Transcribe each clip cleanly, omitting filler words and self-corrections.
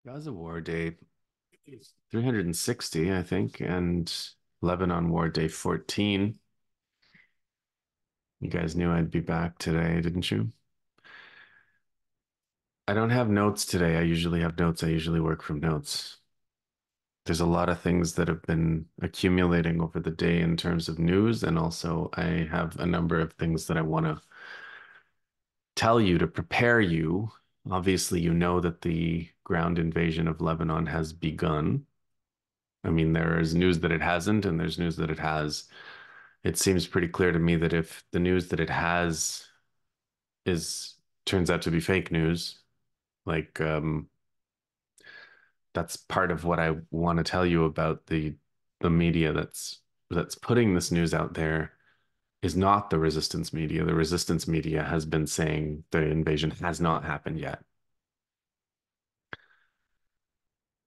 Gaza War Day 360, I think, and Lebanon War Day 14. You guys knew I'd be back today, didn't you? I don't have notes today. I usually have notes. I usually work from notes. There's a lot of things that have been accumulating over the day in terms of news, and also I have a number of things that I want to tell you to prepare you. Obviously, you know that the ground invasion of Lebanon has begun. I mean, there is news that it hasn't, and there's news that it has. It seems pretty clear to me that if the news that it has is turns out to be fake news, like that's part of what I want to tell you about the media that's putting this news out there is not the resistance media. The resistance media has been saying the invasion has not happened yet.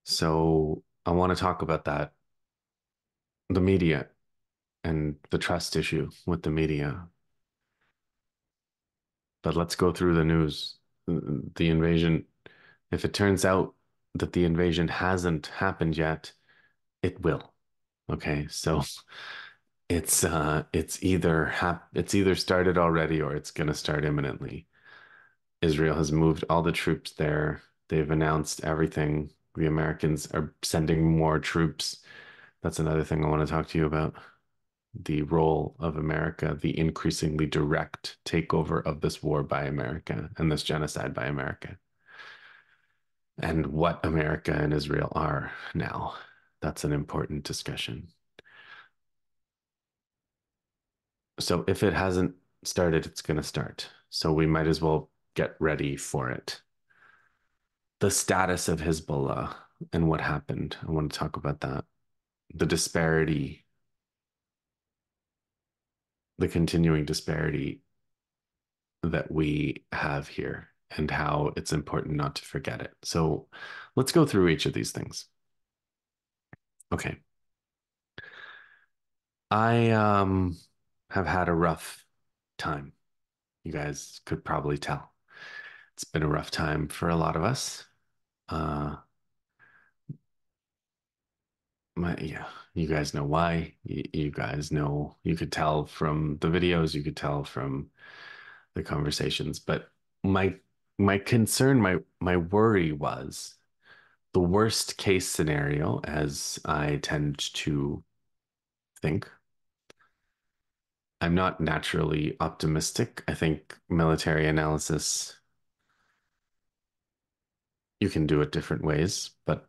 So I want to talk about that, the media and the trust issue with the media. But let's go through the news. The invasion, if it turns out that the invasion hasn't happened yet, it will. Okay, so it's either started already or it's going to start imminently. Israel has moved all the troops there. They've announced everything. The Americans are sending more troops. That's another thing I want to talk to you about. The role of America, the increasingly direct takeover of this war by America and this genocide by America, and what America and Israel are now. That's an important discussion. So if it hasn't started, it's going to start. So we might as well get ready for it. The status of Hizbollah and what happened. I want to talk about that. The disparity, the continuing disparity that we have here and how it's important not to forget it. So let's go through each of these things. Okay. I have had a rough time. You guys could probably tell. It's been a rough time for a lot of us. Uh yeah, you guys know why. You guys know, you could tell from the videos, you could tell from the conversations, but my my concern, my worry was the worst case scenario, as I tend to think. I'm not naturally optimistic. I think military analysis, you can do it different ways, but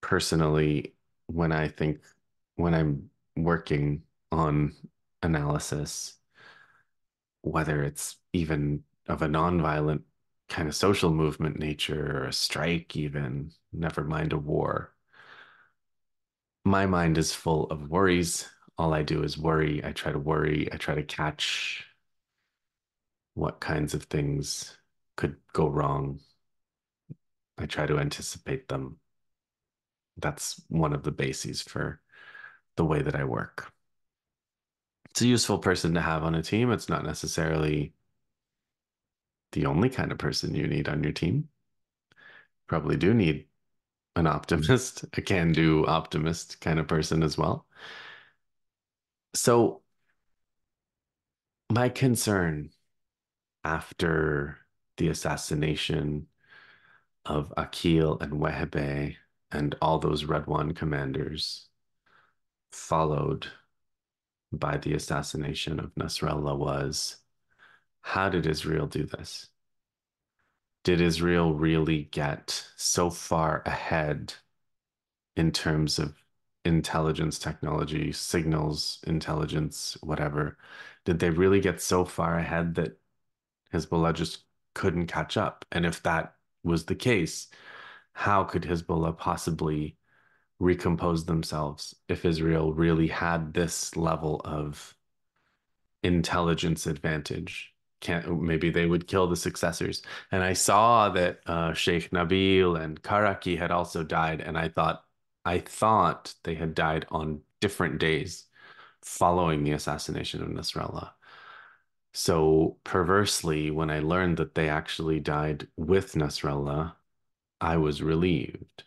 personally, when I think, when I'm working on analysis, whether it's even of a nonviolent kind of social movement nature or a strike, even, never mind a war, my mind is full of worries. All I do is worry. I try to worry. I try to catch what kinds of things could go wrong. I try to anticipate them. That's one of the bases for the way that I work. It's a useful person to have on a team. It's not necessarily the only kind of person you need on your team. Probably do need an optimist, a can-do optimist kind of person as well. So my concern after the assassination of Akil and Wehebe and all those Red One commanders, followed by the assassination of Nasrallah, was how did Israel do this? Did Israel really get so far ahead in terms of intelligence technology, signals, intelligence, whatever? Did they really get so far ahead that Hezbollah just couldn't catch up? And if that was the case, how could Hezbollah possibly recompose themselves if Israel really had this level of intelligence advantage? Can't, maybe they would kill the successors. And I saw that Sheikh Nabil and Karaki had also died, and I thought they had died on different days following the assassination of Nasrallah. So perversely, when I learned that they actually died with Nasrallah, I was relieved.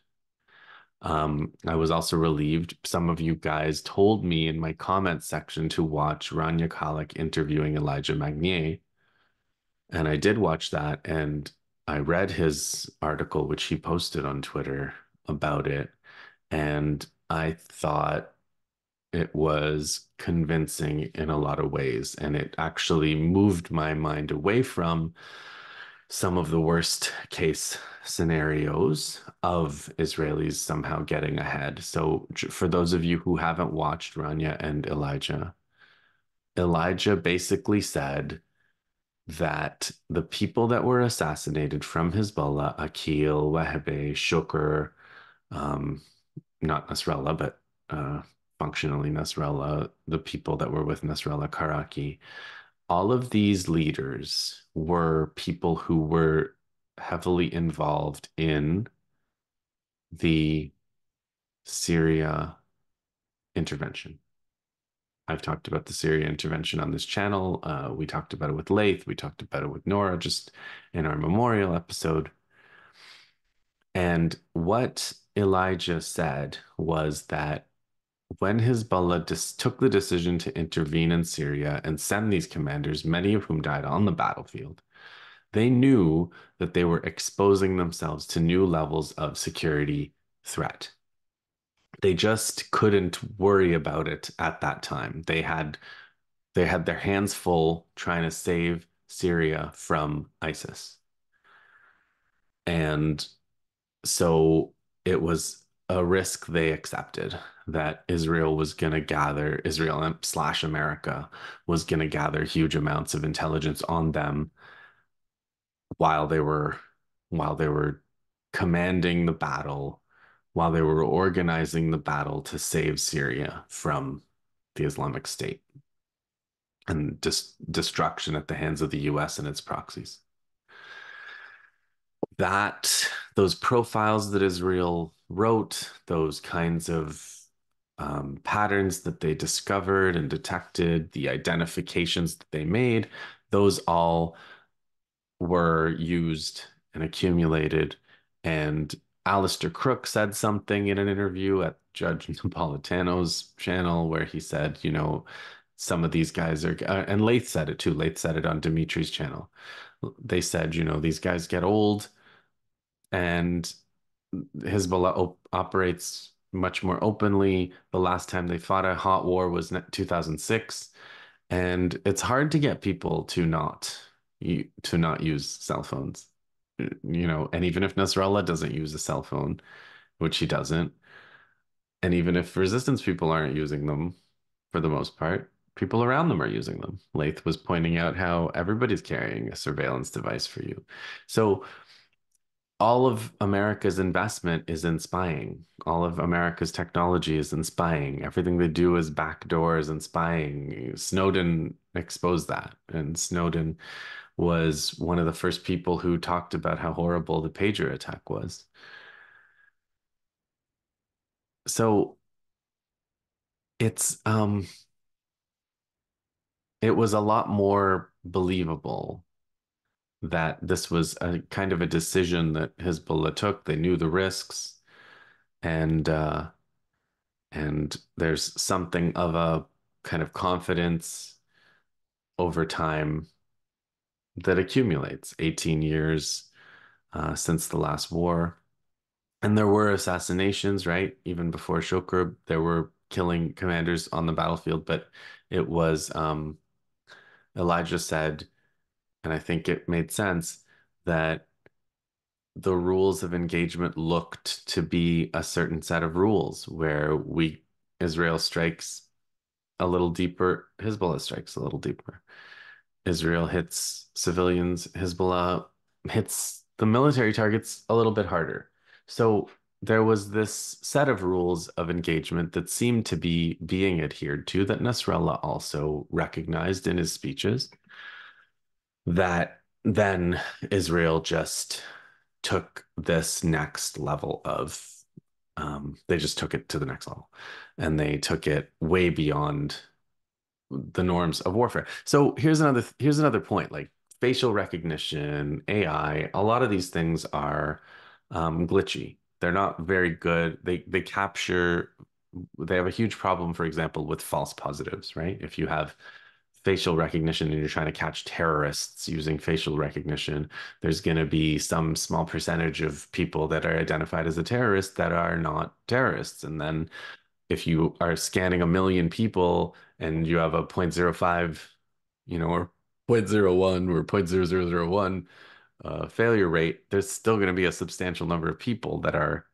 I was also relieved. Some of you guys told me in my comment section to watch Rania Khalek interviewing Elijah Magnier, and I did watch that, and I read his article, which he posted on Twitter about it, and I thought it was convincing in a lot of ways, and it actually moved my mind away from some of the worst case scenarios of Israelis somehow getting ahead. So, for those of you who haven't watched Rania and Elijah, Elijah basically said that the people that were assassinated from Hizbollah, Akil, Wahebe, Shukr, um, not Nasrallah, but functionally Nasrallah, the people that were with Nasrallah Karaki, all of these leaders were people who were heavily involved in the Syria intervention. I've talked about the Syria intervention on this channel. We talked about it with Laith. We talked about it with Nora just in our memorial episode. And what Elijah said was that when Hezbollah took the decision to intervene in Syria and send these commanders, many of whom died on the battlefield, they knew that they were exposing themselves to new levels of security threat. They just couldn't worry about it at that time. They had their hands full trying to save Syria from ISIS. And so it was a risk they accepted that Israel slash America was going to gather huge amounts of intelligence on them while they were while they were commanding the battle, while they were organizing the battle to save Syria from the Islamic State and destruction at the hands of the US and its proxies. That those profiles that Israel wrote, those kinds of patterns that they discovered and detected, the identifications that they made, those all were used and accumulated. And Alistair Crook said something in an interview at Judge Napolitano's channel where he said, some of these guys are, and Laith said it too. Laith said it on Dimitri's channel. They said, these guys get old and Hezbollah operates much more openly. The last time they fought a hot war was 2006, and it's hard to get people to not use cell phones. And even if Nasrallah doesn't use a cell phone, which he doesn't, and even if resistance people aren't using them for the most part, people around them are using them. Laith was pointing out how everybody's carrying a surveillance device for you. So all of America's investment is in spying. All of America's technology is in spying. Everything they do is backdoors and spying. Snowden exposed that. And Snowden was one of the first people who talked about how horrible the pager attack was. So it's it was a lot more believable that this was a kind of a decision that Hezbollah took. They knew the risks, and there's something of a kind of confidence over time that accumulates 18 years since the last war. And there were assassinations, right? Even before Shokra, there were killing commanders on the battlefield, but it was Elijah said, and I think it made sense, that the rules of engagement looked to be a certain set of rules where Israel strikes a little deeper, Hezbollah strikes a little deeper. Israel hits civilians, Hezbollah hits the military targets a little bit harder. So there was this set of rules of engagement that seemed to be being adhered to that Nasrallah also recognized in his speeches, that then Israel just took this next level of they just took it to the next level and they took it way beyond the norms of warfare. So here's another point, like facial recognition, AI, a lot of these things are glitchy. They're not very good. They have a huge problem, for example, with false positives, right? If you have facial recognition and you're trying to catch terrorists using facial recognition, there's going to be some small percentage of people that are identified as a terrorist that are not terrorists. And then if you are scanning 1 million people and you have a zero point zero 0.05, or zero point zero 0.01 or zero point zero zero zero 0.0001 failure rate, there's still going to be a substantial number of people that are,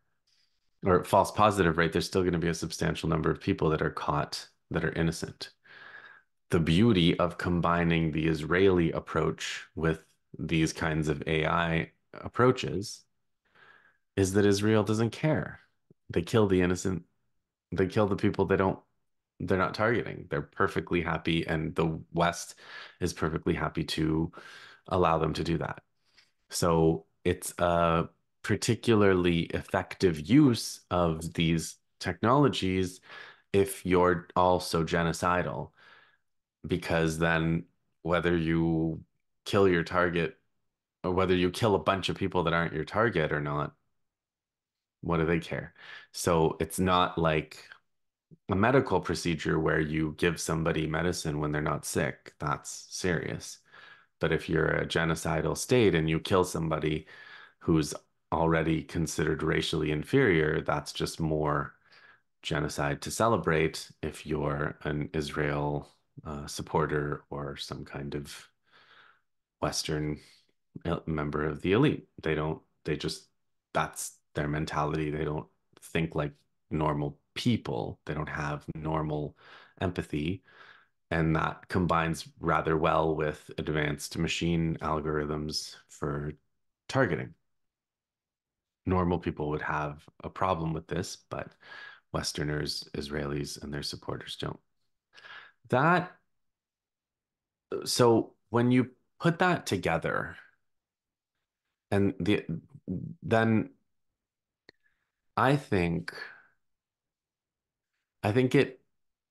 or false positive rate, there's still going to be a substantial number of people that are caught that are innocent. The beauty of combining the Israeli approach with these kinds of AI approaches is that Israel doesn't care. They kill the innocent, they kill the people they're not targeting. They're perfectly happy, and the West is perfectly happy to allow them to do that. So it's a particularly effective use of these technologies if you're also genocidal, because then whether you kill your target or whether you kill a bunch of people that aren't your target or not, what do they care? So it's not like a medical procedure where you give somebody medicine when they're not sick. That's serious. But if you're a genocidal state and you kill somebody who's already considered racially inferior, that's just more genocide to celebrate if you're an Israel supporter or some kind of Western member of the elite. They just, that's their mentality. They don't think like normal people. They don't have normal empathy. And that combines rather well with advanced machine algorithms for targeting. Normal people would have a problem with this, but Westerners, Israelis, and their supporters don't. That, so when you put that together, and then I think I think it,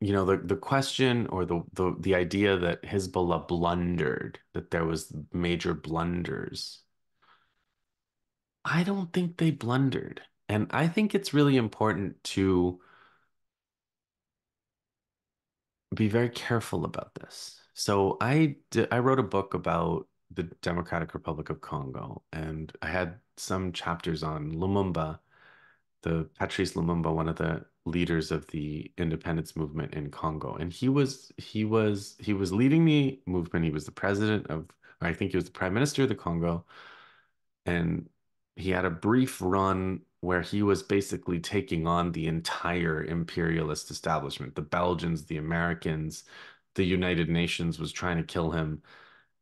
the question or the idea that Hezbollah blundered, that there was major blunders. I don't think they blundered. And I think it's really important to be very careful about this. So I wrote a book about the Democratic Republic of Congo, and I had some chapters on Lumumba, the Patrice Lumumba, one of the leaders of the independence movement in Congo. And he was leading the movement. He was the president of, or I think he was the prime minister of the Congo. And he had a brief run where he was basically taking on the entire imperialist establishment. The Belgians, the Americans, the United Nations was trying to kill him.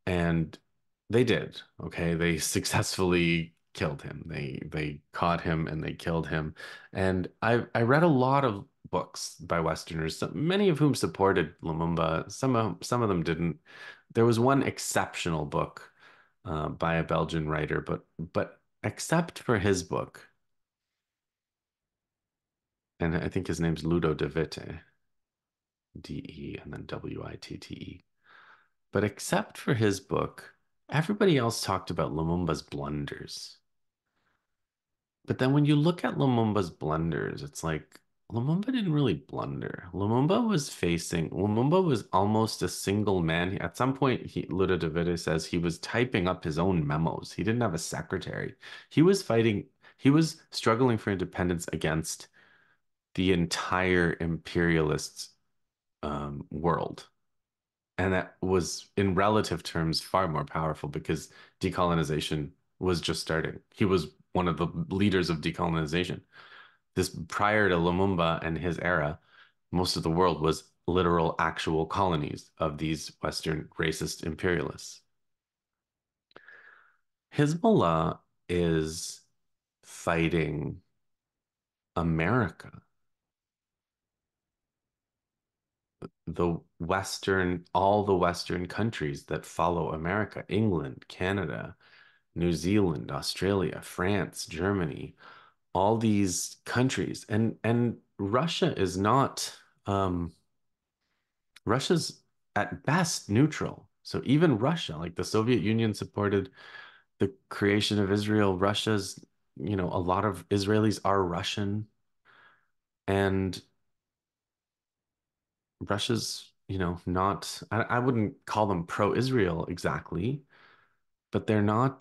And they did. Okay. They successfully killed him. They caught him and they killed him. And I read a lot of books by Westerners, many of whom supported Lumumba. Some of them didn't. There was one exceptional book by a Belgian writer, but except for his book, and I think his name's Ludo de Witte, D-E and then W-I-T-T-E. But except for his book, everybody else talked about Lumumba's blunders. But then when you look at Lumumba's blunders, it's like Lumumba didn't really blunder. Lumumba was almost a single man. At some point, Ludo de Witte says he was typing up his own memos. He didn't have a secretary. He was struggling for independence against the entire imperialist world. And that was, in relative terms, far more powerful because decolonization was just starting. He was one of the leaders of decolonization. This prior to Lumumba and his era, most of the world was literal actual colonies of these Western racist imperialists. Hezbollah is fighting America, all the Western countries that follow America, England, Canada, New Zealand, Australia, France, Germany, all these countries. And Russia is not, Russia's at best neutral. So even Russia, like the Soviet Union supported the creation of Israel, Russia's a lot of Israelis are Russian, and Russia's, not, I wouldn't call them pro-Israel exactly, but they're not,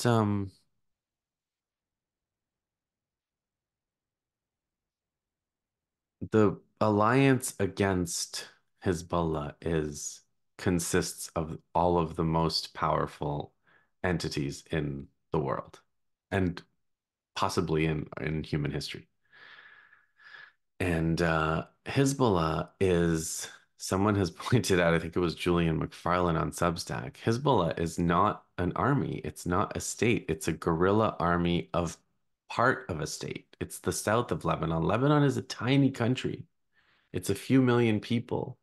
the alliance against Hezbollah is consists of all of the most powerful entities in the world and possibly in human history. And Hezbollah is, someone has pointed out, I think it was Julian McFarlane on Substack, Hezbollah is not an army. It's not a state. It's a guerrilla army of part of a state. It's the south of Lebanon. Lebanon is a tiny country. It's a few million people.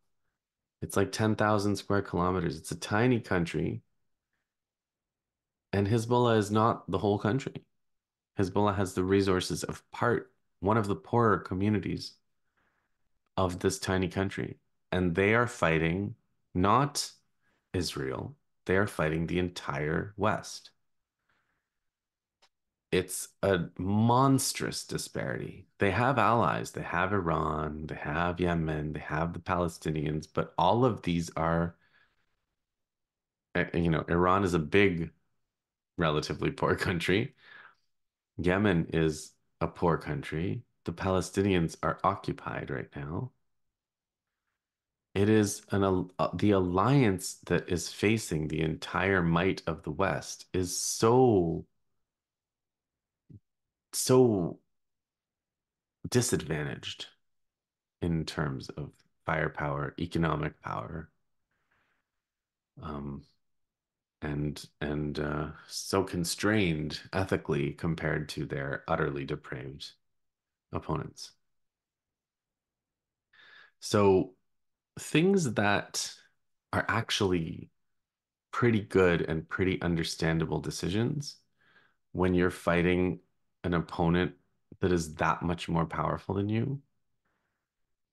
It's like 10,000 square kilometers. It's a tiny country. And Hezbollah is not the whole country. Hezbollah has the resources of one of the poorer communities of this tiny country. And they are fighting not Israel, they are fighting the entire West. It's a monstrous disparity. They have allies, they have Iran, they have Yemen, they have the Palestinians, but all of these are, Iran is a big, relatively poor country. Yemen is a poor country. The Palestinians are occupied right now. It is the alliance that is facing the entire might of the West is so disadvantaged in terms of firepower, economic power, um, and so constrained ethically compared to their utterly depraved opponents. So things that are actually pretty good and pretty understandable decisions when you're fighting an opponent that is that much more powerful than you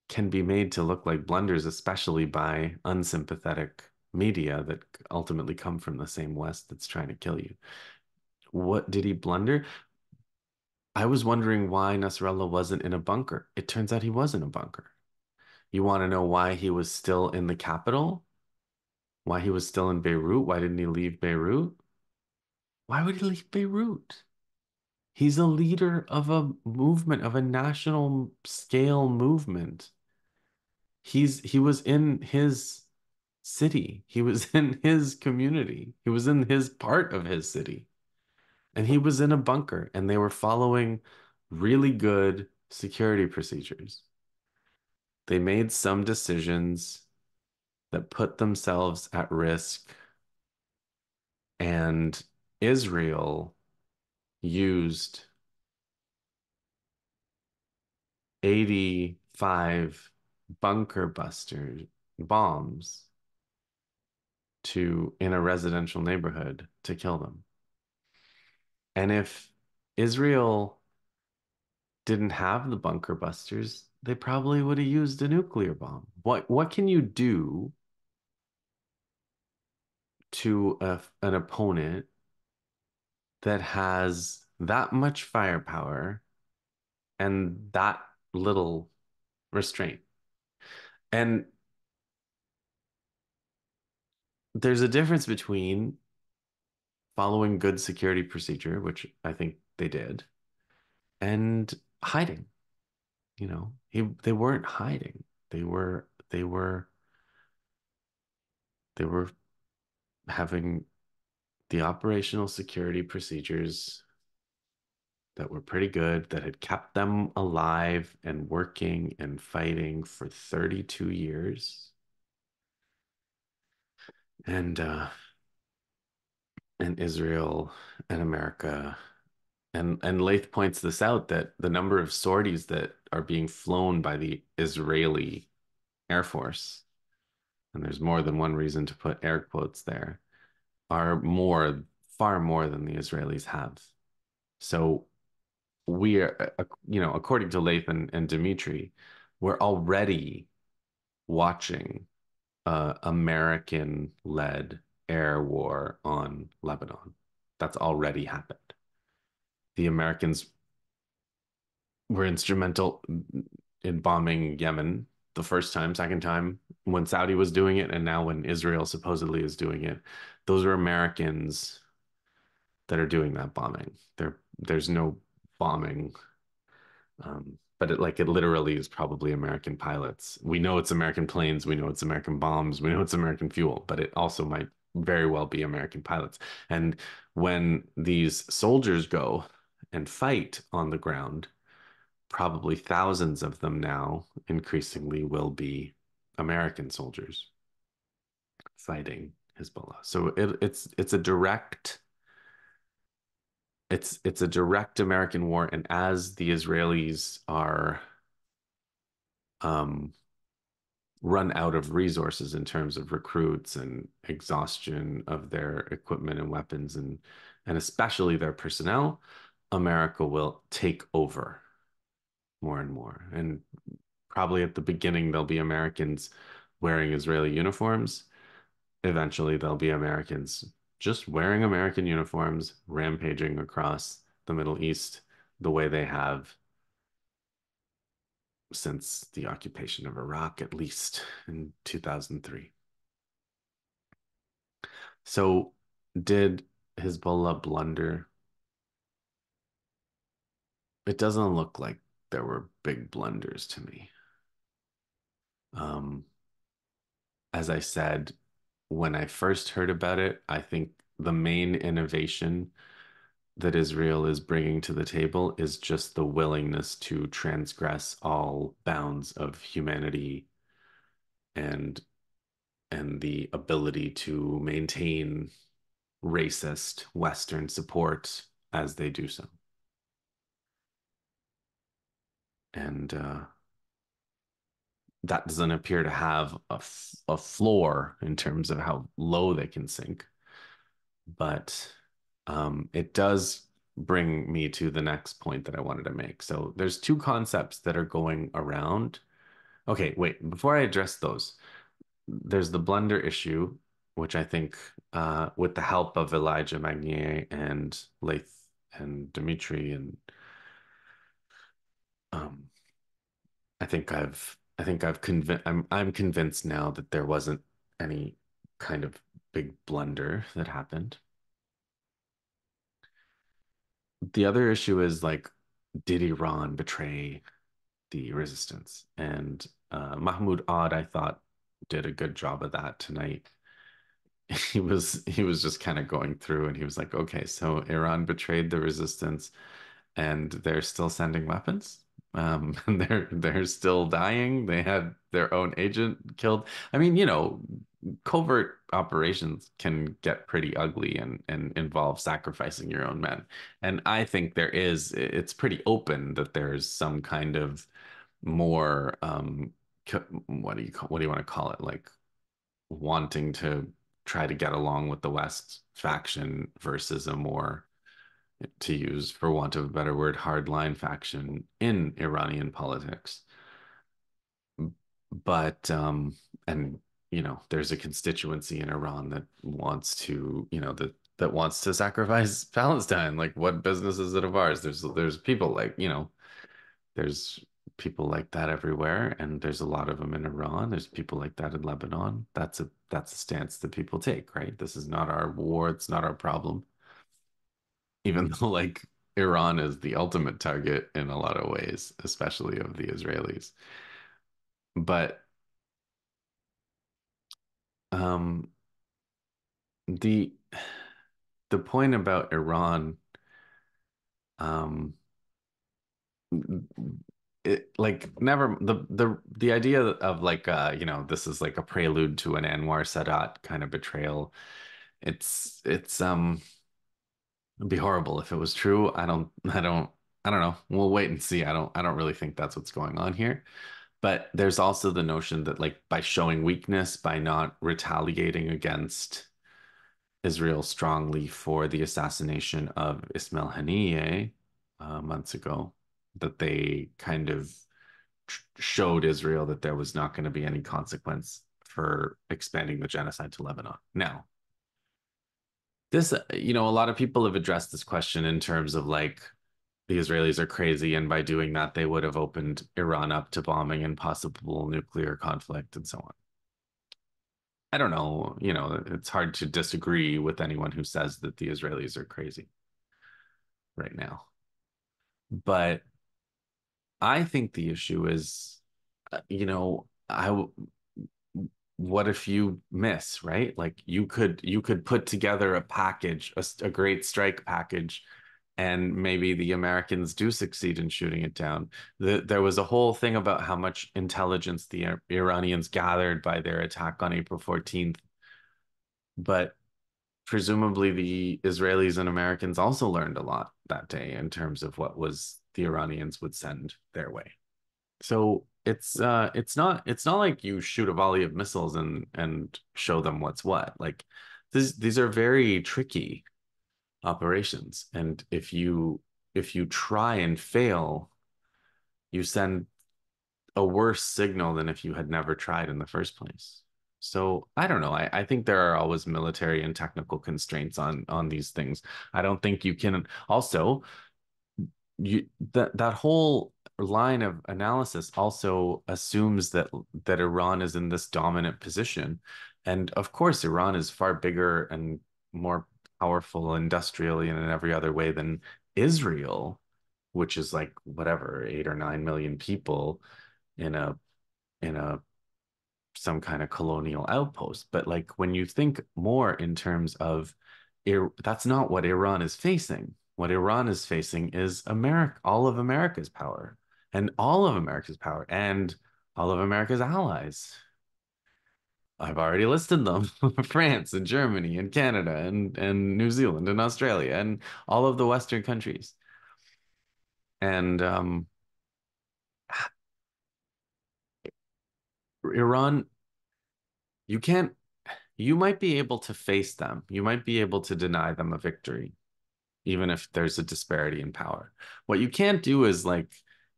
can be made to look like blunders, especially by unsympathetic media that ultimately come from the same West that's trying to kill you. What did he blunder? I was wondering why Nasrallah wasn't in a bunker. It turns out he was in a bunker. You want to know why he was still in the capital? Why he was still in Beirut? Why didn't he leave Beirut? Why would he leave Beirut? He's a leader of a movement, of a national scale movement. He was in his city. He was in his community. He was in his part of his city. And he was in a bunker and they were following really good security procedures. They made some decisions that put themselves at risk, and Israel used 85 bunker buster bombs to in a residential neighborhood to kill them. And if Israel didn't have the bunker busters, they probably would have used a nuclear bomb. What can you do to an opponent that has that much firepower and that little restraint? And there's a difference between following good security procedure, which I think they did, and hiding. They weren't hiding. They were having the operational security procedures that were pretty good, that had kept them alive and working and fighting for 32 years. And and Israel and America, and Lath points this out, that the number of sorties that are being flown by the Israeli Air Force, and there's more than one reason to put air quotes there, are far more than the Israelis have. So we are, according to Lathan and Dimitri, we're already watching American-led air war on Lebanon. That's already happened. The Americans were instrumental in bombing Yemen the first time, second time when Saudi was doing it, and now when Israel supposedly is doing it. Those are Americans that are doing that bombing. There's no bombing, but it literally is probably American pilots. We know it's American planes, we know it's American bombs, we know it's American fuel, but it also might very well be American pilots. And when these soldiers go and fight on the ground, probably thousands of them now increasingly will be American soldiers fighting Hezbollah. So it's a direct American war, and as the Israelis are um, run out of resources in terms of recruits and exhaustion of their equipment and weapons and especially their personnel, America will take over more and more. And probably at the beginning there'll be Americans wearing Israeli uniforms. Eventually there'll be Americans just wearing American uniforms, rampaging across the Middle East the way they have since the occupation of Iraq, at least in 2003. So, did Hezbollah blunder? It doesn't look like there were big blunders to me. Um, as I said, when I first heard about it, I think the main innovation that Israel is bringing to the table is just the willingness to transgress all bounds of humanity and the ability to maintain racist Western support as they do so. And that doesn't appear to have a floor in terms of how low they can sink. But it does bring me to the next point that I wanted to make. So there's two concepts that are going around. Okay, wait, before I address those, there's the blunder issue, which I think, with the help of Elijah Magnier and Laith and Dimitri and um, I think I've convinced I'm convinced now that there wasn't any kind of big blunder that happened. The other issue is like, did Iran betray the resistance? And Mahmoud Ahd, I thought, did a good job of that tonight. He was just kind of going through and he was like, okay, so Iran betrayed the resistance and they're still sending weapons. And they're still dying. They had their own agent killed. I mean, covert operations can get pretty ugly and involve sacrificing your own men. And I think it's pretty open that there's some kind of more what do you want to call it? Like wanting to try to get along with the West faction versus a more, to use for want of a better word, hardline faction in Iranian politics. But and there's a constituency in Iran that wants to, that wants to sacrifice Palestine. Like, what business is it of ours? There's people like, there's people like that everywhere, and there's a lot of them in Iran. There's people like that in Lebanon. That's a stance that people take, right? This is not our war, it's not our problem. Even though like Iran is the ultimate target in a lot of ways, especially of the Israelis. But um the the point about Iran, um like never the idea of like this is like a prelude to an Anwar Sadat kind of betrayal. It's it'd be horrible if it was true. I don't know. We'll wait and see. I don't really think that's what's going on here. But there's also the notion that like by showing weakness, by not retaliating against Israel strongly for the assassination of Ismail Haniyeh months ago, that they kind of showed Israel that there was not going to be any consequence for expanding the genocide to Lebanon. Now, a lot of people have addressed this question in terms of like, the Israelis are crazy, and by doing that, they would have opened Iran up to bombing and possible nuclear conflict and so on. I don't know, it's hard to disagree with anyone who says that the Israelis are crazy right now. But I think the issue is, what if you miss, right? Like you could put together a package, a great strike package, and maybe the Americans do succeed in shooting it down. There was a whole thing about how much intelligence the Iranians gathered by their attack on April 14th, but presumably the Israelis and Americans also learned a lot that day in terms of what was the Iranians would send their way. So it's not like you shoot a volley of missiles and show them what's what. Like these are very tricky operations. And if you try and fail, you send a worse signal than if you had never tried in the first place. So I don't know. I think there are always military and technical constraints on these things. I don't think you can also that whole line of analysis also assumes that Iran is in this dominant position. And of course, Iran is far bigger and more powerful industrially and in every other way than Israel, which is like whatever, 8 or 9 million people in a some kind of colonial outpost. But like when you think more in terms of that's not what Iran is facing. What Iran is facing is America, all of America's power, and all of America's power, and all of America's allies. I've already listed them: France and Germany and Canada and New Zealand and Australia and all of the Western countries. And Iran, you can't. You might be able to face them. You might be able to deny them a victory, even if there's a disparity in power. What you can't do is like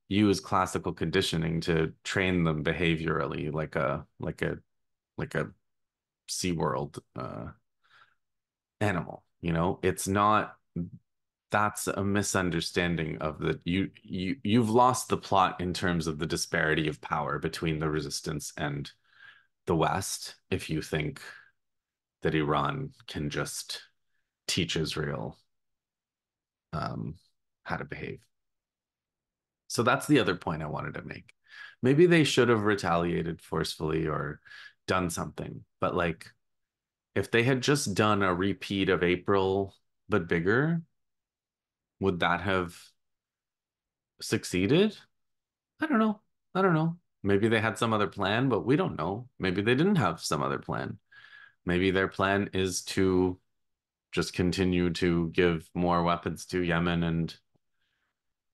use classical conditioning to train them behaviorally, like a SeaWorld animal. It's not. That's a misunderstanding of the you've lost the plot in terms of the disparity of power between the resistance and the West if you think that Iran can just teach Israel um, how to behave. So that's the other point I wanted to make. Maybe they should have retaliated forcefully or done something. But like if they had just done a repeat of April but bigger, would that have succeeded? I don't know. I don't know. Maybe they had some other plan, but we don't know. Maybe they didn't have some other plan. Maybe their plan is to just continue to give more weapons to Yemen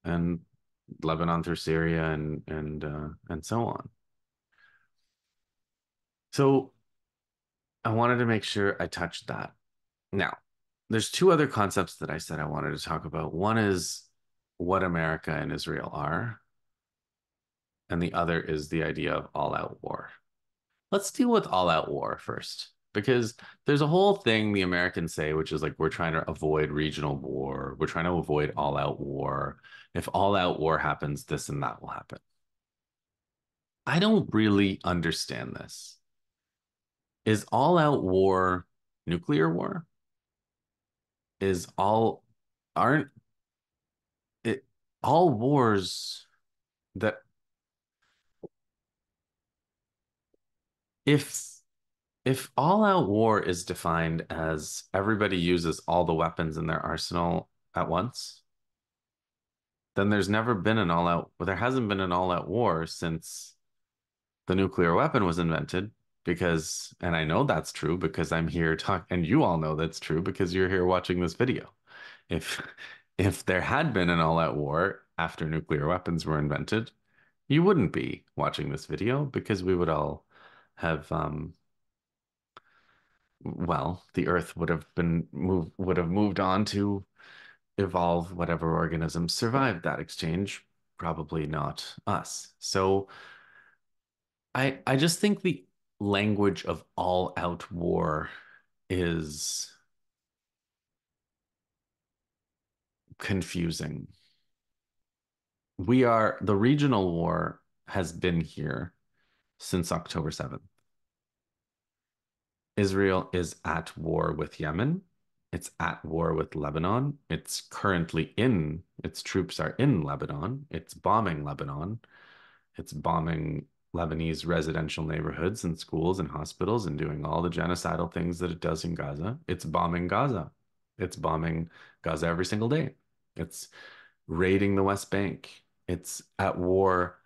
and Lebanon through Syria and so on. So I wanted to make sure I touched that. Now, there's two other concepts that I said I wanted to talk about. One is what America and Israel are, and the other is the idea of all-out war. Let's deal with all-out war first, because there's a whole thing the Americans say, which is like we're trying to avoid regional war, we're trying to avoid all-out war. If all-out war happens, this and that will happen. I don't really understand this. Is all-out war nuclear war? Is all aren't it all wars that if if all out war is defined as everybody uses all the weapons in their arsenal at once, then there's never been an all out, well, there hasn't been an all out war since the nuclear weapon was invented. Because, and I know that's true because I'm here talk, and you all know that's true because you're here watching this video. If if there had been an all out war after nuclear weapons were invented, you wouldn't be watching this video because we would all have well, the Earth would have moved on to evolve whatever organisms survived that exchange, probably not us. So I just think the language of all out war is confusing. the regional war has been here since October 7th. Israel is at war with Yemen. It's at war with Lebanon. Its troops are in Lebanon. It's bombing Lebanon. It's bombing Lebanese residential neighborhoods and schools and hospitals and doing all the genocidal things that it does in Gaza. It's bombing Gaza. It's bombing Gaza every single day. It's raiding the West Bank. It's at war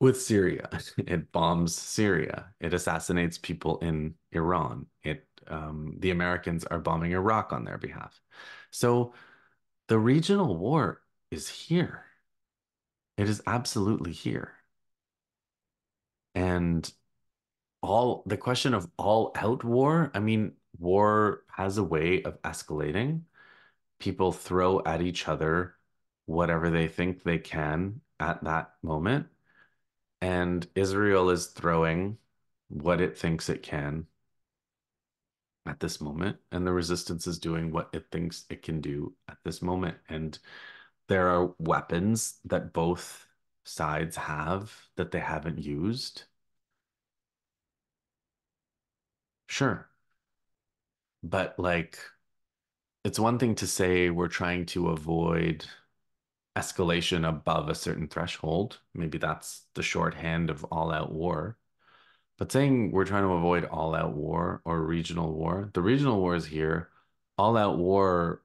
with Syria. It bombs Syria. It assassinates people in Iran. The Americans are bombing Iraq on their behalf. So the regional war is here. It is absolutely here. And the question of all out war, I mean, war has a way of escalating. People throw at each other whatever they think they can at that moment. And Israel is throwing what it thinks it can at this moment. And the resistance is doing what it thinks it can do at this moment. And there are weapons that both sides have that they haven't used. Sure. But like, it's one thing to say we're trying to avoid escalation above a certain threshold. Maybe that's the shorthand of all out war. But saying we're trying to avoid all out war or regional war, the regional war is here. All out war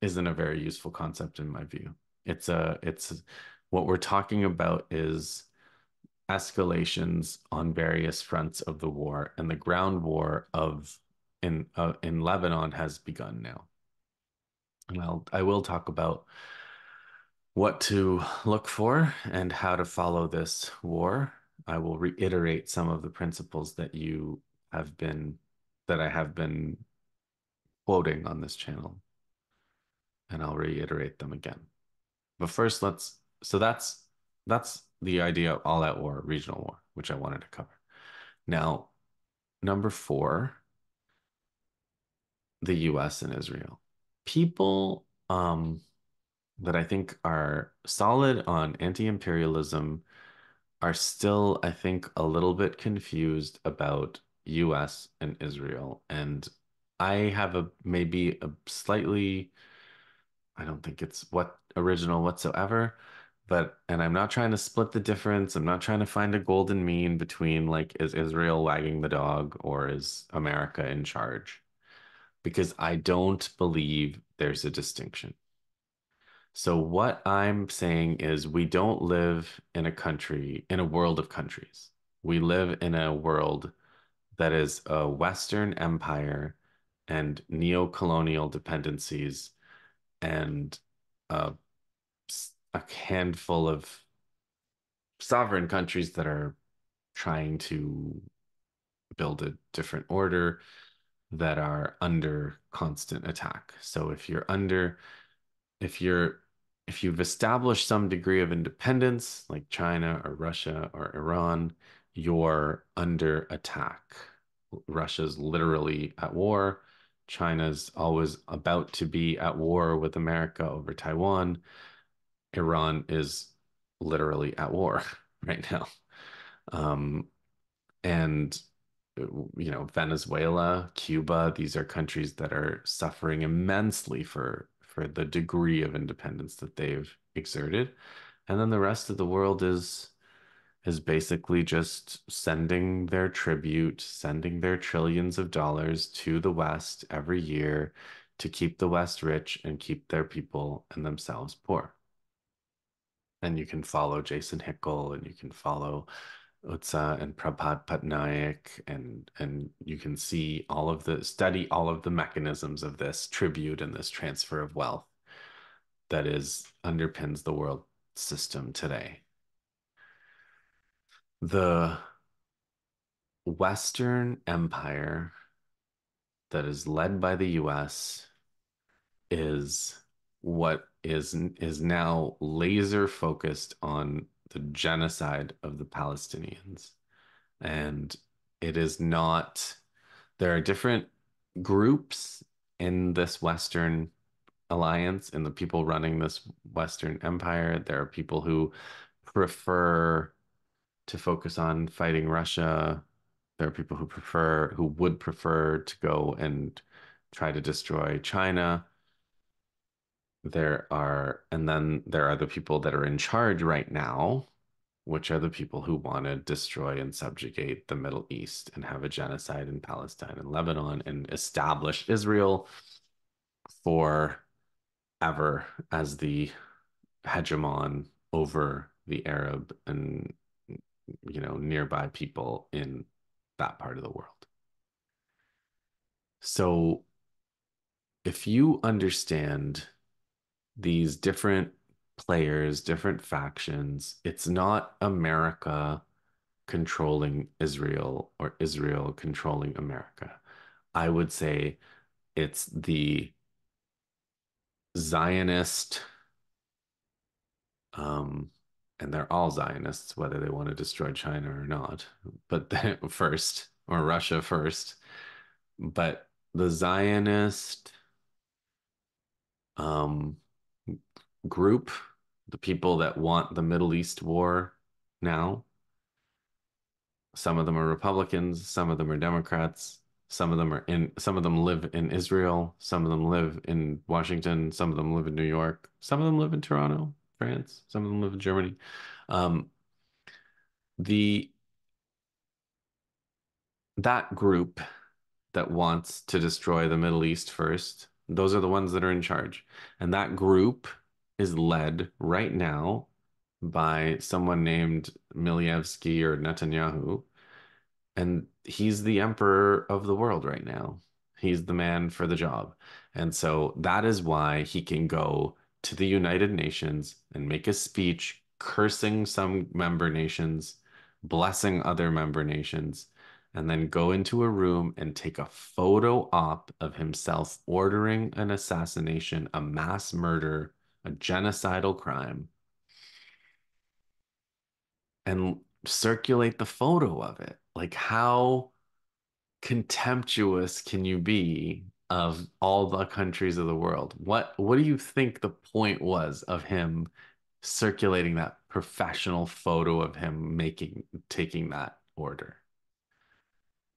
isn't a very useful concept in my view. It's what we're talking about is escalations on various fronts of the war, and the ground war of in Lebanon has begun now. And I will talk about what to look for and how to follow this war. I will reiterate some of the principles have been that I have been quoting on this channel, and I'll reiterate them again. But first, that's the idea of all-out war, regional war, which I wanted to cover. Now, number four, the US and Israel. People that I think are solid on anti-imperialism are still, I think, a little bit confused about US and Israel. And I have a maybe a slightly, I don't think it's what original whatsoever, and I'm not trying to split the difference. I'm not trying to find a golden mean between like, is Israel wagging the dog or is America in charge? Because I don't believe there's a distinction. So what I'm saying is we don't live in a world of countries. We live in a world that is a Western empire and neo-colonial dependencies and a, a handful of sovereign countries that are trying to build a different order that are under constant attack. So if you're if you've established some degree of independence, like China or Russia or Iran, you're under attack. Russia's literally at war. China's always about to be at war with America over Taiwan. Iran is literally at war right now. Um, and Venezuela, Cuba, these are countries that are suffering immensely for the degree of independence that they've exerted. And then the rest of the world is basically just sending their tribute, sending their trillions of dollars to the West every year to keep the West rich and keep their people and themselves poor. And you can follow Jason Hickel and you can follow Utsa and Prabhat Patnaik, and you can study all of the mechanisms of this tribute and this transfer of wealth that is underpins the world system today. The Western Empire that is led by the US is what is now laser focused on the genocide of the Palestinians. And it is not, there are different groups in this Western alliance and the people running this Western empire. There are people who prefer to focus on fighting Russia. There are people who would prefer to go and try to destroy China. And then there are the people that are in charge right now, which are the people who want to destroy and subjugate the Middle East and have a genocide in Palestine and Lebanon and establish Israel forever as the hegemon over the Arab and nearby people in that part of the world. So if you understand these different players, different factions, it's not America controlling Israel or Israel controlling America. I would say it's the Zionist, um, and they're all Zionists, whether they want to destroy China or not, but first, or Russia first, but the Zionist um, group, the people that want the Middle East war now, some of them are Republicans, some of them are Democrats, some of them live in Israel, some of them live in Washington, some of them live in New York, some of them live in Toronto, France, some of them live in Germany. Um, the that group that wants to destroy the Middle East first, those are the ones that are in charge. And that group is led right now by someone named Milevsky or Netanyahu, and he's the emperor of the world right now. He's the man for the job. And so that is why he can go to the United Nations and make a speech cursing some member nations, blessing other member nations, and then go into a room and take a photo op of himself ordering an assassination, a mass murder, a genocidal crime, and circulate the photo of it. Like, how contemptuous can you be of all the countries of the world? What do you think the point was of him circulating that professional photo of him taking that order?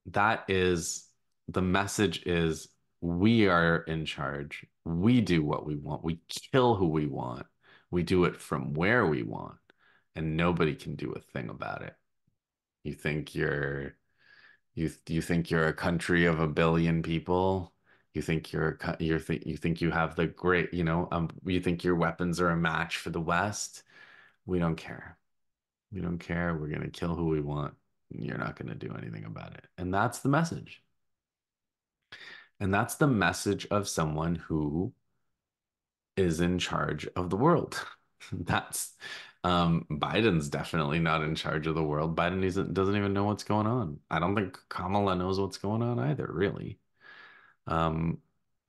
That is the message is we are in charge. We do what we want. We kill who we want. We do it from where we want, and nobody can do a thing about it. You think you're you think you're a country of 1 billion people? You think you think you have the great, you think your weapons are a match for the West? We don't care. We don't care. We're gonna kill who we want. You're not gonna do anything about it. And that's the message. And that's the message of someone who is in charge of the world. That's Biden's definitely not in charge of the world. Biden doesn't even know what's going on. I don't think Kamala knows what's going on either, really. Um,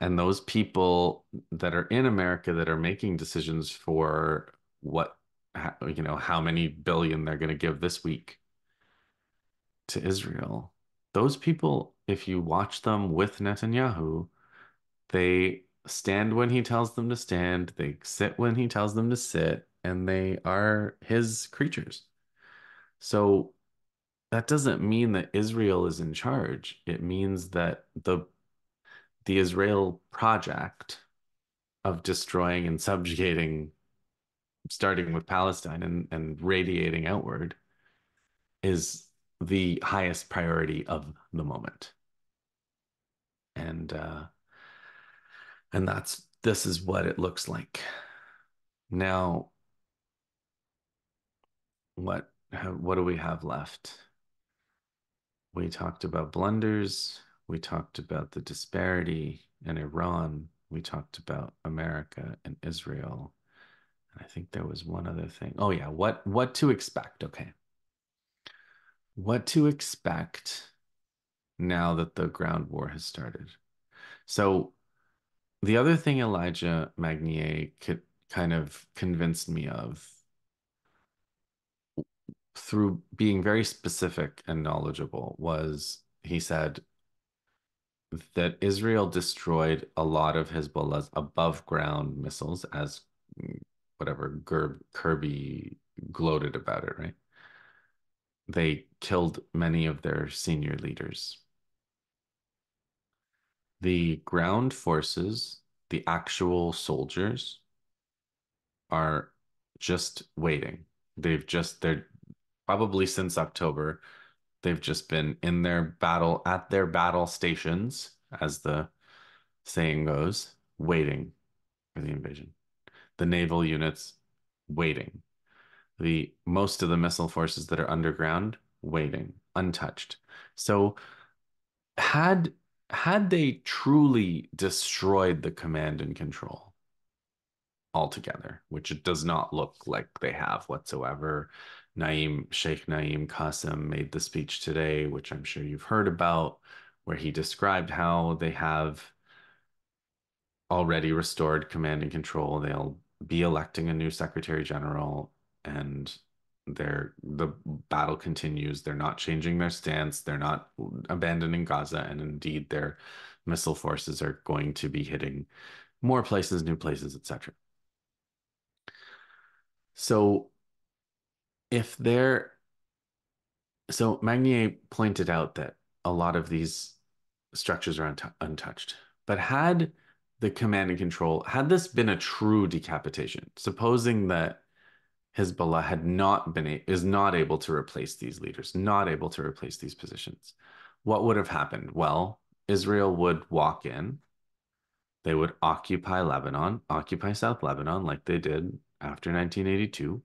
and those people that are in America that are making decisions for how many billion they're going to give this week to Israel, those people, if you watch them with Netanyahu, they stand when he tells them to stand, they sit when he tells them to sit, and they are his creatures. So that doesn't mean that Israel is in charge. It means that the Israel project of destroying and subjugating, starting with Palestine and radiating outward, is the highest priority of the moment. And this is what it looks like. Now, what do we have left? We talked about blunders. We talked about the disparity in Iran. We talked about America and Israel. And I think there was one other thing. Oh yeah, what to expect? Okay. What to expect now that the ground war has started. So the other thing Elijah Magnier kind of convinced me of through being very specific and knowledgeable was he said, that Israel destroyed a lot of Hezbollah's above ground missiles, as whatever Kirby gloated about it, right? They killed many of their senior leaders. The ground forces, the actual soldiers, are just waiting. They're probably since October, they've just been in their battle, at their battle stations, as the saying goes, waiting for the invasion. The naval units waiting. The most of the missile forces that are underground waiting, untouched. So had had they truly destroyed the command and control altogether, which it does not look like they have whatsoever. Sheikh Naim Qasim made the speech today, which I'm sure you've heard about, where he described how they have already restored command and control. They'll be electing a new secretary general, and the battle continues. They're not changing their stance. They're not abandoning Gaza, and indeed, their missile forces are going to be hitting more places, new places, etc. So if they're so Magnier pointed out that a lot of these structures are untouched. But had the command and control, had this been a true decapitation, supposing that Hezbollah had not been is not able to replace these leaders, not able to replace these positions, what would have happened? Well, Israel would walk in, they would occupy Lebanon, occupy South Lebanon like they did after 1982,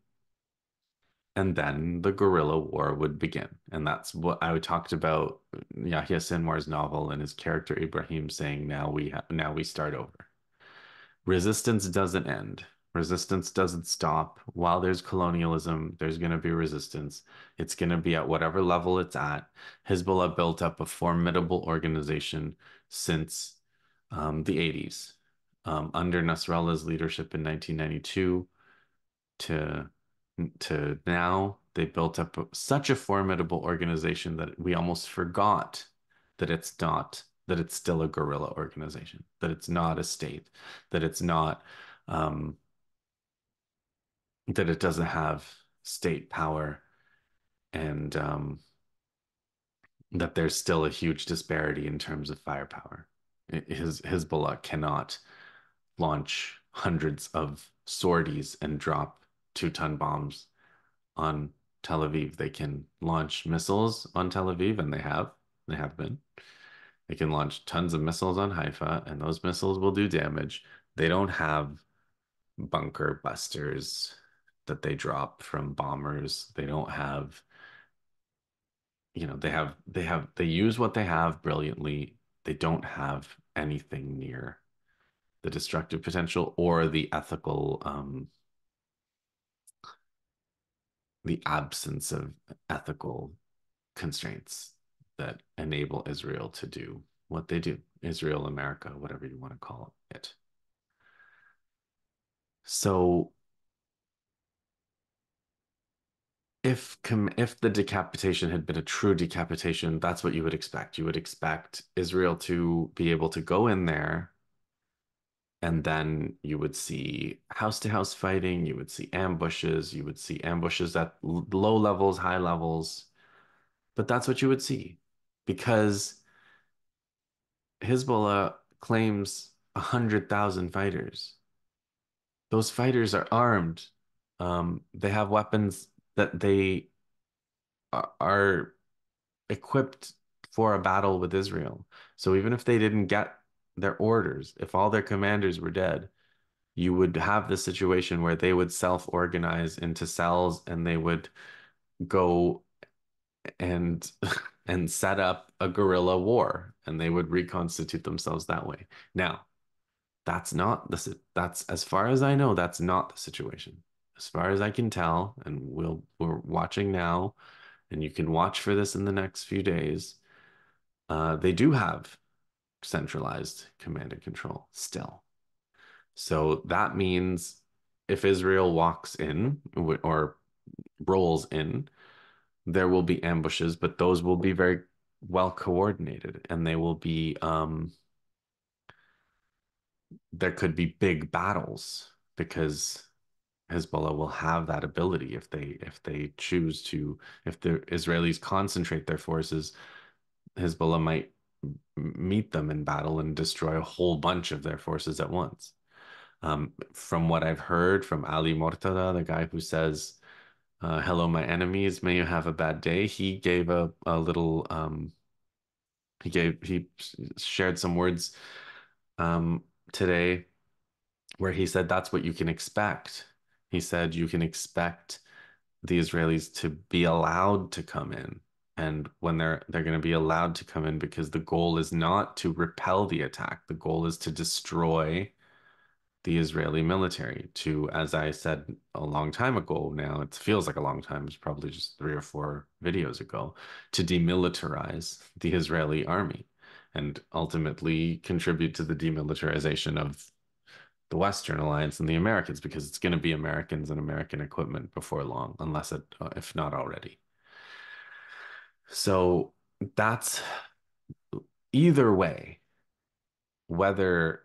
and then the guerrilla war would begin. And that's what I talked about Yahya Sinwar's novel and his character Ibrahim saying, now we start over. Resistance doesn't end. Resistance doesn't stop. While there's colonialism, there's going to be resistance. It's going to be at whatever level it's at. Hezbollah built up a formidable organization since the 80s. Under Nasrallah's leadership in 1992, to now, they built up such a formidable organization that we almost forgot that it's still a guerrilla organization, that it's not a state, that it's not um, that it doesn't have state power, and that there's still a huge disparity in terms of firepower. Hezbollah cannot launch hundreds of sorties and drop 2-ton bombs on Tel Aviv. They can launch missiles on Tel Aviv, and they have been. They can launch tons of missiles on Haifa, and those missiles will do damage. They don't have bunker busters that they drop from bombers. They don't have, they use what they have brilliantly. They don't have anything near the destructive potential or the absence of ethical constraints that enable Israel to do what they do. Israel, America, whatever you want to call it. So if the decapitation had been a true decapitation, that's what you would expect. You would expect Israel to be able to go in there, and then you would see house to house fighting, you would see ambushes, at low levels, high levels. But that's what you would see because Hezbollah claims 100,000 fighters. Those fighters are armed. They have weapons that they are equipped for a battle with Israel. So even if they didn't get their orders, if all their commanders were dead, you would have the situation where they would self-organize into cells, and they would go and and set up a guerrilla war, and they would reconstitute themselves that way. Now, that's as far as I know, that's not the situation. As far as I can tell, and we're watching now, and you can watch for this in the next few days. They do have centralized command and control still. So that means if Israel walks in or rolls in, there will be ambushes, but those will be very well coordinated, and they will be there could be big battles because Hezbollah will have that ability if they choose to, if the Israelis concentrate their forces, Hezbollah might meet them in battle and destroy a whole bunch of their forces at once. From what I've heard from Ali Mortada, the guy who says, "Hello, my enemies, may you have a bad day," he gave a little he shared some words um, today where he said that's what you can expect. He said you can expect the Israelis to be allowed to come in. And when they're going to be allowed to come in because the goal is not to repel the attack. The goal is to destroy the Israeli military. To, as I said a long time ago now, it feels like a long time, it's probably just 3 or 4 videos ago, to demilitarize the Israeli army and ultimately contribute to the demilitarization of the Western Alliance and the Americans, because it's going to be Americans and American equipment before long, unless it, if not already. So that's either way, whether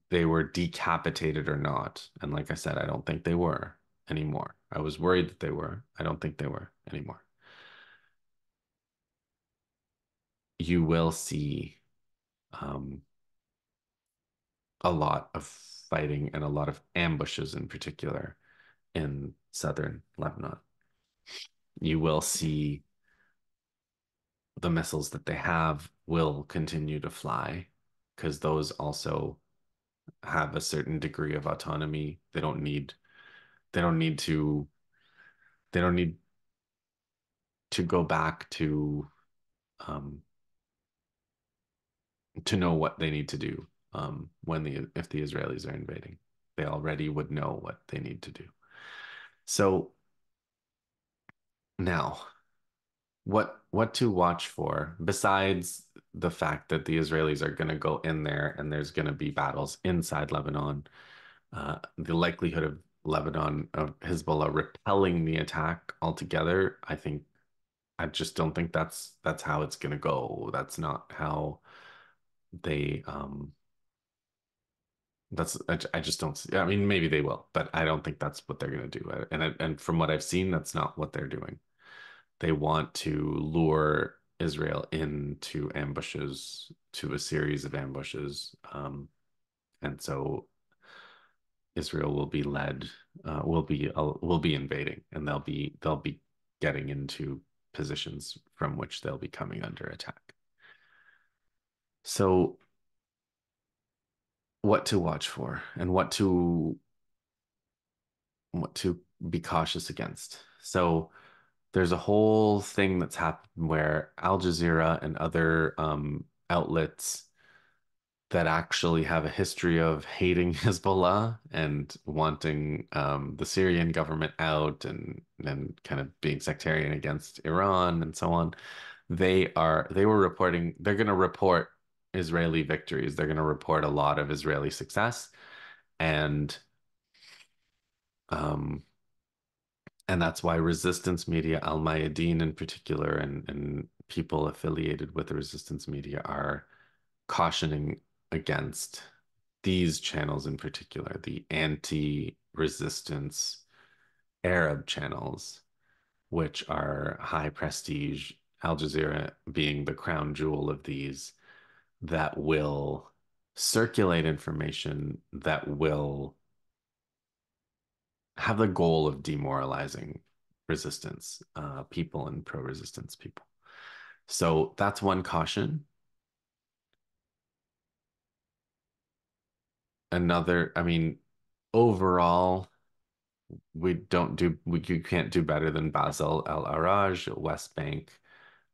they were decapitated or not. And like I said, I don't think they were anymore. I was worried that they were. I don't think they were anymore. You will see um, a lot of fighting and a lot of ambushes in particular in southern Lebanon. You will see the missiles that they have will continue to fly because those also have a certain degree of autonomy. They don't need to they don't need to go back um to know what they need to do when the if the Israelis are invading. They already would know what they need to do. So now, what to watch for besides the fact that the Israelis are going to go in there and there's going to be battles inside Lebanon, the likelihood of Lebanon of Hezbollah repelling the attack altogether, I just don't think that's how it's going to go. That's not how they that's I just don't see. I mean, maybe they will, but I don't think that's what they're going to do. And from what I've seen, that's not what they're doing. They want to lure Israel into ambushes, to a series of ambushes, and so Israel will be led, will be invading, and they'll be getting into positions from which they'll be coming under attack. So, what to watch for, and what to be cautious against. So, there's a whole thing that's happened where Al Jazeera and other outlets that actually have a history of hating Hezbollah and wanting the Syrian government out and kind of being sectarian against Iran and so on. They were reporting they're going to report Israeli victories. They're going to report a lot of Israeli success, and um, and that's why resistance media, Al Mayadeen in particular, and people affiliated with the resistance media are cautioning against these channels in particular, the anti-resistance Arab channels, which are high prestige, Al Jazeera being the crown jewel of these, that will circulate information that will have the goal of demoralizing resistance people and pro-resistance people. So that's one caution. Another, I mean, overall, you can't do better than Basil al-Araj, a West Bank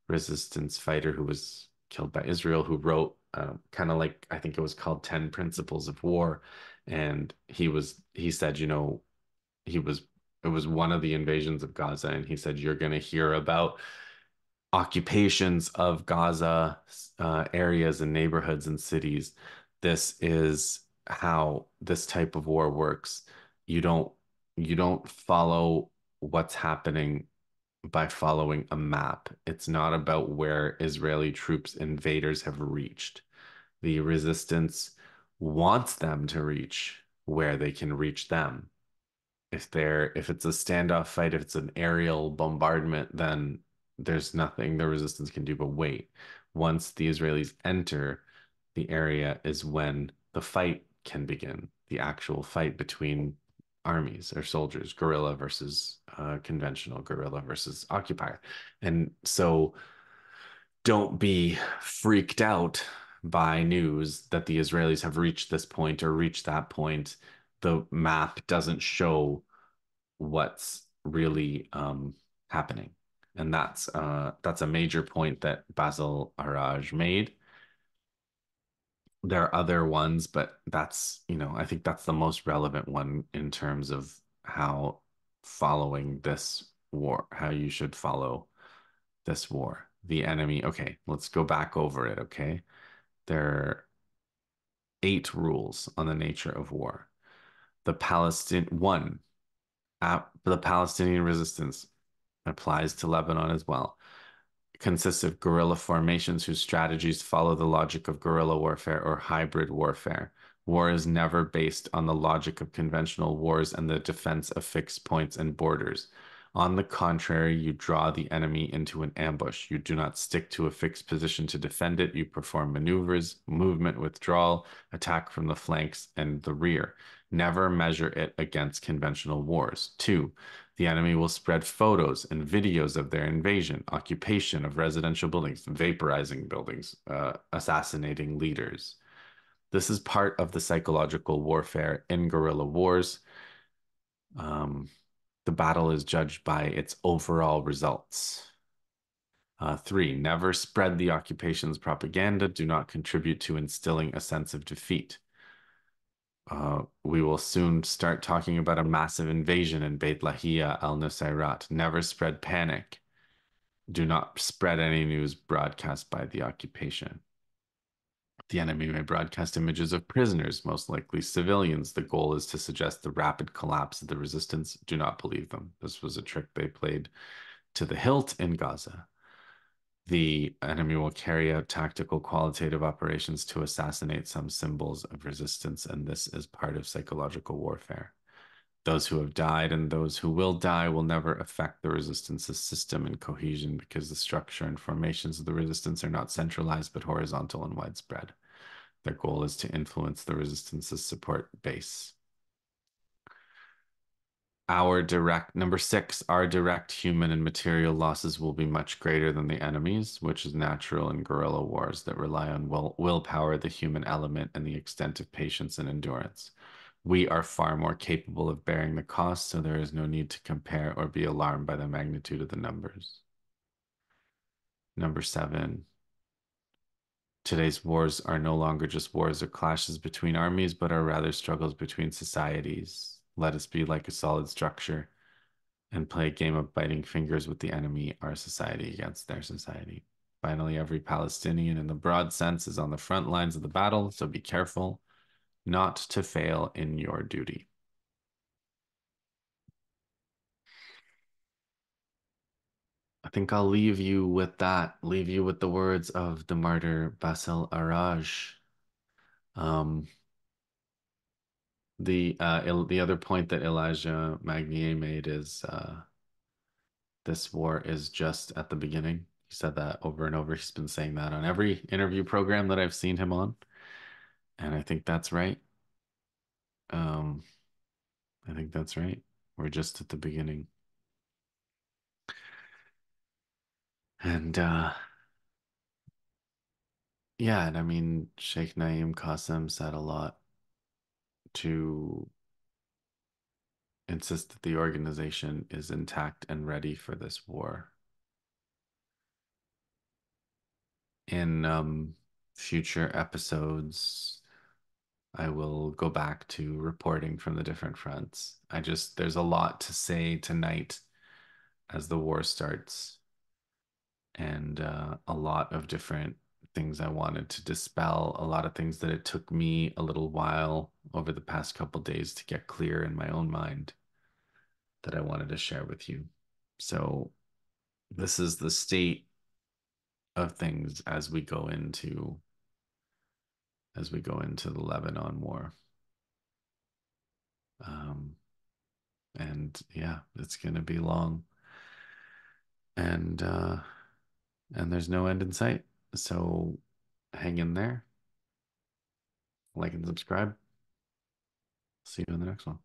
resistance fighter who was killed by Israel, who wrote kind of like, I think it was called 10 Principles of War. And he said, he was it was one of the invasions of Gaza, and he said, you're going to hear about occupations of Gaza areas and neighborhoods and cities. This is how this type of war works. You don't you don't follow what's happening by following a map. It's not about where Israeli troops invaders have reached. The resistance wants them to reach where they can reach them. If it's a standoff fight, if it's an aerial bombardment, then there's nothing the resistance can do but wait. Once the Israelis enter the area is when the fight can begin, the actual fight between armies or soldiers, guerrilla versus conventional, guerrilla versus occupier. And so don't be freaked out by news that the Israelis have reached this point or reached that point. The map doesn't show what's really happening. And that's a major point that Basil Araj made. There are other ones, but I think that's the most relevant one in terms of how following this war, how you should follow this war. The enemy, okay, let's go back over it, okay? There are 8 rules on the nature of war. The Palestinian resistance applies to Lebanon as well. Consists of guerrilla formations whose strategies follow the logic of guerrilla warfare or hybrid warfare. War is never based on the logic of conventional wars and the defense of fixed points and borders. On the contrary, you draw the enemy into an ambush. You do not stick to a fixed position to defend it. You perform maneuvers, movement, withdrawal, attack from the flanks and the rear. Never measure it against conventional wars. 2. The enemy will spread photos and videos of their invasion, occupation of residential buildings, vaporizing buildings, assassinating leaders. This is part of the psychological warfare in guerrilla wars. Um, the battle is judged by its overall results. 3, never spread the occupation's propaganda. Do not contribute to instilling a sense of defeat. We will soon start talking about a massive invasion in Beit Lahia al Nusayrat. Never spread panic. Do not spread any news broadcast by the occupation. The enemy may broadcast images of prisoners, most likely civilians. The goal is to suggest the rapid collapse of the resistance. Do not believe them. This was a trick they played to the hilt in Gaza. The enemy will carry out tactical qualitative operations to assassinate some symbols of resistance, and this is part of psychological warfare. Those who have died and those who will die will never affect the resistance's system and cohesion because the structure and formations of the resistance are not centralized but horizontal and widespread. Their goal is to influence the resistance's support base. Number 6, our direct human and material losses will be much greater than the enemy's, which is natural in guerrilla wars that rely on willpower, the human element, and the extent of patience and endurance. We are far more capable of bearing the cost, so there is no need to compare or be alarmed by the magnitude of the numbers. Number 7, today's wars are no longer just wars or clashes between armies, but are rather struggles between societies. Let us be like a solid structure and play a game of biting fingers with the enemy, our society against their society. Finally, every Palestinian in the broad sense is on the front lines of the battle, so be careful not to fail in your duty. I think I'll leave you with that, leave you with the words of the martyr Basil Araj. Um, the other point that Elijah Magnier made is this war is just at the beginning. He said that over and over. He's been saying that on every interview program that I've seen him on. And I think that's right. Um, I think that's right. We're just at the beginning. And yeah, and I mean, Sheikh Naim Qassem said a lot to insist that the organization is intact and ready for this war. In future episodes, I will go back to reporting from the different fronts. There's a lot to say tonight as the war starts, and a lot of different things I wanted to dispel, a lot of things that it took me a little while over the past couple days to get clear in my own mind that I wanted to share with you. So this is the state of things as we go into the Lebanon war. Um, and yeah, it's going to be long, and there's no end in sight. So hang in there, like and subscribe. See you in the next one.